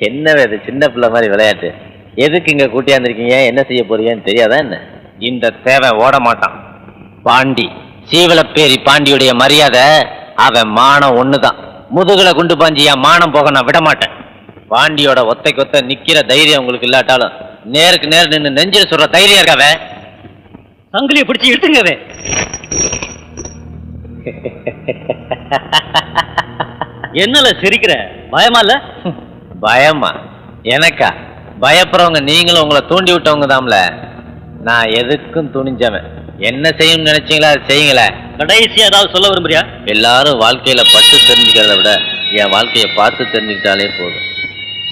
என்னவே இது சின்ன பிள்ளை மாதிரி விளையாட்டு? எதுக்கு இங்க கூட்டியாந்துருக்கீங்க? என்ன செய்ய போறீங்கன்னு தெரியாதா என்ன? இந்த தேவை ஓட மாட்டான். பாண்டி சீவலப்பேரி பாண்டியுடைய மரியாதை அவன் மானம் ஒண்ணுதான். முதுகுல குண்டு பாஞ்சி என் மானம் போக நான் விட மாட்டேன். பாண்டியோட ஒத்தைக்கு ஒத்த நிக்கிற தைரியம் உங்களுக்கு இல்லாட்டாலும் நேருக்கு நேர் நின்று நெஞ்சில் சொல்ற தைரியம் இருக்காவே. சங்கிலியை பிடிச்சி இழுத்துங்கவே. என்னல சிரிக்கிற? பயமா இல்ல? பயமா? எனக்கா? பயப்படுறவங்க நீங்களும் உங்களை தூண்டி விட்டவங்க தான்ல. நான் எதுக்கும் துணிஞ்சவன். என்ன செய்யும் நினைச்சீங்களா அது செய்யுங்களே. கடைசியா ஏதாவது சொல்ல விரும்புறியா? எல்லாரும் வாழ்க்கையில பட்டு தெரிஞ்சுக்கிறத விட என் வாழ்க்கையை பார்த்து தெரிஞ்சுக்கிட்டாலே போதும்.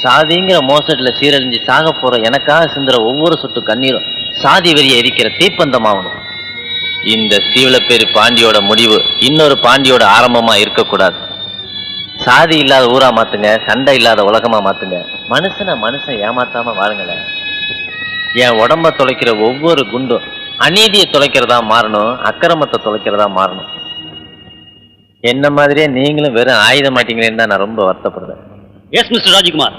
சாதிங்கிற மோசத்துல சீரழிஞ்சு சாக போற எனக்காக சிந்துற ஒவ்வொரு சொட்டு கண்ணீரும் சாதி வெறியை எரிக்கிற தீப்பந்தமாகணும். இந்த சீவலப்பேரி பாண்டியோட முடிவு இன்னொரு பாண்டியோட ஆரம்பமா இருக்கக்கூடாது. சாதி இல்லாத ஊரா மாத்துங்க, சண்டை இல்லாத உலகமா மாத்துங்க. மனுஷன் ஏமாத்தாம வாழுங்களேன். என் உடம்ப தொலைக்கிற ஒவ்வொரு குண்டும் அநீதியை தொலைக்கிறதா மாறணும், அக்கிரமத்தை தொலைக்கிறதா மாறணும். என்ன மாதிரியே நீங்களும் வெறும் ஆயுத மாட்டீங்களேன்னு தான் நான் ரொம்ப வருத்தப்படுறேன். S mister Rajkumar.